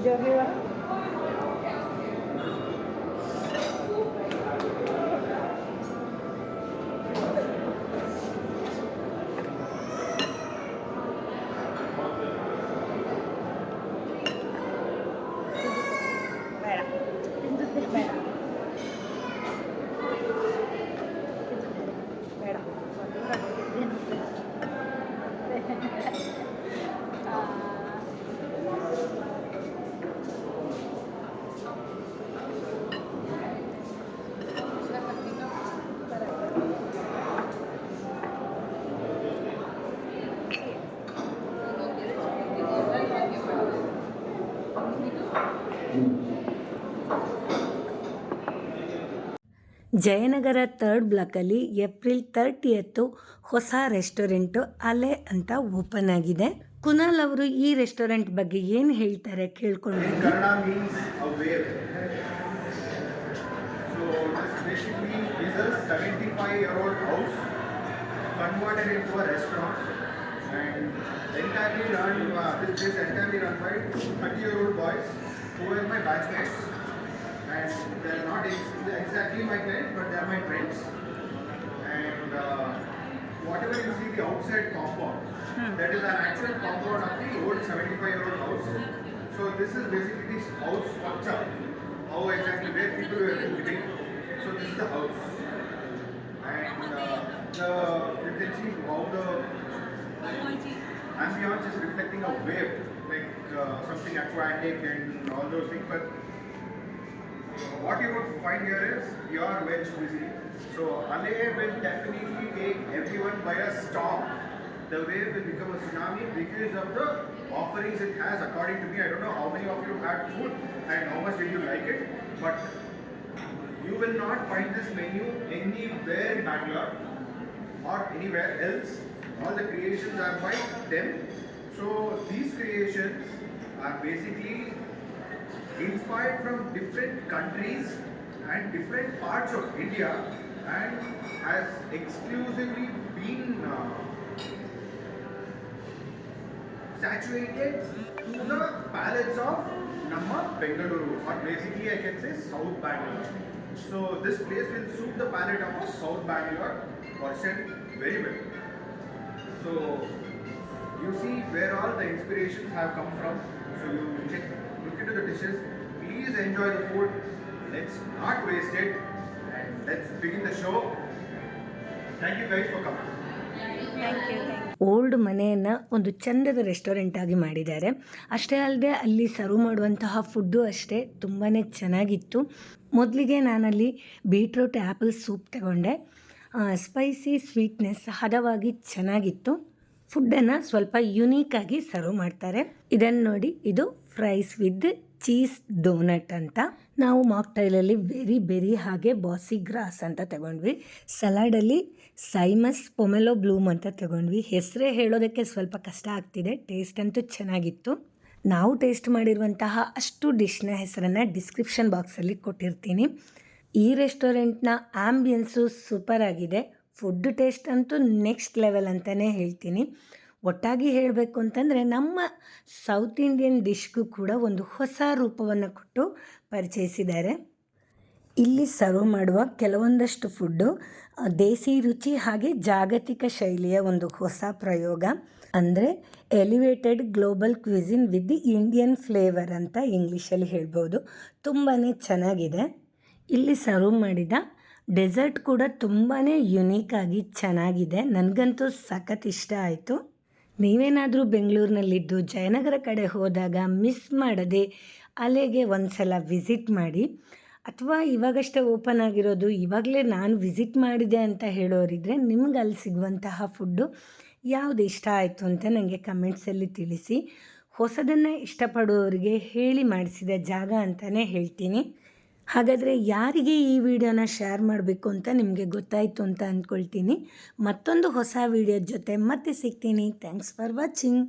ಜೋಗಿವಾ Jayanagar 3rd ಬ್ಲಾಕಲ್ಲಿ April 30 ಹೊಸ restaurant ಅಲೆ ಅಂತ ಓಪನ್ ಆಗಿದೆ. ಕುನಾಲ್ ಅವರು ಈ ರೆಸ್ಟೋರೆಂಟ್ ಬಗ್ಗೆ ಏನು ಹೇಳ್ತಾರೆ ಕೇಳ್ಕೊಂಡು. Kannada means a wave. So this basically is a 75-year-old house converted into a restaurant and entirely run. This place entirely run by 30-year-old boys who are my batchmates. And they are not exactly my clients, but they are my friends. And whatever you see the outside compound, that is an actual compound of the old 75-year-old house. So this is basically this house structure, how exactly where people were living. So this is the house, and you can see how the ambience is reflecting a wave, like something aquatic and all those things. But what you would find here is pure veg cuisine. So Ale will definitely take everyone by a storm. The wave will become a tsunami because of the offerings it has. According to me, I don't know how many of you had food and how much did you like it, but you will not find this menu anywhere in Bangalore or anywhere else. All the creations are by them. So these creations are basically inspired from different countries and different parts of India and has exclusively been saturated to the palates of Namma Bengaluru, or basically I can say South Bangalore. So this place will suit the palate of a South Bangalore person very well. So you see where all the inspirations have come from. So you check, look into the dishes. Please enjoy the food. Let's not waste it, and let's begin the show. Thank you guys for coming. Old ಮನೆಯನ್ನು ಒಂದು ಚಂದದ restaurant ಆಗಿ ಮಾಡಿದ್ದಾರೆ. ಅಷ್ಟೇ ಅಲ್ಲದೆ ಅಲ್ಲಿ serve ಮಾಡುವಂತಹ food ಅಷ್ಟೇ ತುಂಬಾ ಚೆನ್ನಾಗಿತ್ತು. ಮೊದಲಿಗೆ ನಾನಲ್ಲಿ ಬೀಟ್ರೂಟ್ ಆ್ಯಪಲ್ ಸೂಪ್ ತಗೊಂಡೆ. ಸ್ಪೈಸಿ ಸ್ವೀಟ್ನೆಸ್ ಹದವಾಗಿ ಚೆನ್ನಾಗಿತ್ತು. ಫುಡ್ಡನ್ನು ಸ್ವಲ್ಪ ಯುನೀಕಾಗಿ ಸರ್ವ್ ಮಾಡ್ತಾರೆ. ಇದನ್ನು ನೋಡಿ, ಇದು ಫ್ರೈಸ್ ವಿತ್ ಚೀಸ್ ಡೋನಟ್ ಅಂತ. ನಾವು ಮಾಕ್ಟೈಲಲ್ಲಿ ಬೆರಿ ಹಾಗೆ ಬಾಸಿ ಗ್ರಾಸ್ ಅಂತ ತಗೊಂಡ್ವಿ. ಸಲಾಡಲ್ಲಿ ಸೈಮಸ್ ಪೊಮೆಲೋ ಬ್ಲೂಮ್ ಅಂತ ತಗೊಂಡ್ವಿ. ಹೆಸರೇ ಹೇಳೋದಕ್ಕೆ ಸ್ವಲ್ಪ ಕಷ್ಟ ಆಗ್ತಿದೆ. ಟೇಸ್ಟ್ ಅಂತೂ ಚೆನ್ನಾಗಿತ್ತು. ನಾವು ಟೇಸ್ಟ್ ಮಾಡಿರುವಂತಹ ಅಷ್ಟು ಡಿಶ್ನ ಹೆಸರನ್ನು ಡಿಸ್ಕ್ರಿಪ್ಷನ್ ಬಾಕ್ಸಲ್ಲಿ ಕೊಟ್ಟಿರ್ತೀನಿ. ಈ ರೆಸ್ಟೋರೆಂಟ್ನ ಆ್ಯಂಬಿಯನ್ಸು ಸೂಪರ್ ಆಗಿದೆ. ಫುಡ್ ಟೇಸ್ಟ್ ಅಂತೂ ನೆಕ್ಸ್ಟ್ ಲೆವೆಲ್ ಅಂತಲೇ ಹೇಳ್ತೀನಿ. ಒಟ್ಟಾಗಿ ಹೇಳಬೇಕು ಅಂತಂದರೆ ನಮ್ಮ ಸೌತ್ ಇಂಡಿಯನ್ ಡಿಶ್ಗೂ ಕೂಡ ಒಂದು ಹೊಸ ರೂಪವನ್ನು ಕೊಟ್ಟು ಪರಿಚಯಿಸಿದ್ದಾರೆ. ಇಲ್ಲಿ ಸರ್ವ್ ಮಾಡುವ ಕೆಲವೊಂದಷ್ಟು ಫುಡ್ಡು ದೇಸಿ ರುಚಿ ಹಾಗೆ ಜಾಗತಿಕ ಶೈಲಿಯ ಒಂದು ಹೊಸ ಪ್ರಯೋಗ. ಅಂದರೆ elevated global cuisine with the Indian flavour ಅಂತ ಇಂಗ್ಲೀಷಲ್ಲಿ ಹೇಳ್ಬೋದು. ತುಂಬಾ ಚೆನ್ನಾಗಿದೆ. ಇಲ್ಲಿ ಸರ್ವ್ ಮಾಡಿದ ಡೆಸರ್ಟ್ ಕೂಡ ತುಂಬಾ ಯುನೀಕಾಗಿ ಚೆನ್ನಾಗಿದೆ. ನನಗಂತೂ ಸಖತ್ ಇಷ್ಟ ಆಯಿತು. ನೀವೇನಾದರೂ ಬೆಂಗಳೂರಿನಲ್ಲಿದ್ದು ಜಯನಗರ ಕಡೆ ಹೋದಾಗ ಮಿಸ್ ಮಾಡದೆ ಅಲೆಗೆ ಒಂದು ಸಲ ವಿಸಿಟ್ ಮಾಡಿ. ಅಥವಾ ಇವಾಗಷ್ಟೇ ಓಪನ್ ಆಗಿರೋದು, ಇವಾಗಲೇ ನಾನು ವಿಸಿಟ್ ಮಾಡಿದೆ ಅಂತ ಹೇಳೋರಿದ್ದರೆ ನಿಮ್ಗೆ ಅಲ್ಲಿ ಸಿಗುವಂತಹ ಫುಡ್ಡು ಯಾವುದು ಇಷ್ಟ ಆಯಿತು ಅಂತ ನನಗೆ ಕಮೆಂಟ್ಸಲ್ಲಿ ತಿಳಿಸಿ. ಹೊಸದನ್ನು ಇಷ್ಟಪಡುವವರಿಗೆ ಹೇಳಿ ಮಾಡಿಸಿದ ಜಾಗ ಅಂತಲೇ ಹೇಳ್ತೀನಿ. ಹಾಗಾದರೆ ಯಾರಿಗೆ ಈ ವಿಡಿಯೋನ ಶೇರ್ ಮಾಡಬೇಕು ಅಂತ ನಿಮಗೆ ಗೊತ್ತಾಯಿತು ಅಂತ ಅಂದ್ಕೊಳ್ತೀನಿ. ಮತ್ತೊಂದು ಹೊಸ ವಿಡಿಯೋ ಜೊತೆ ಮತ್ತೆ ಸಿಗ್ತೀನಿ. Thanks for watching.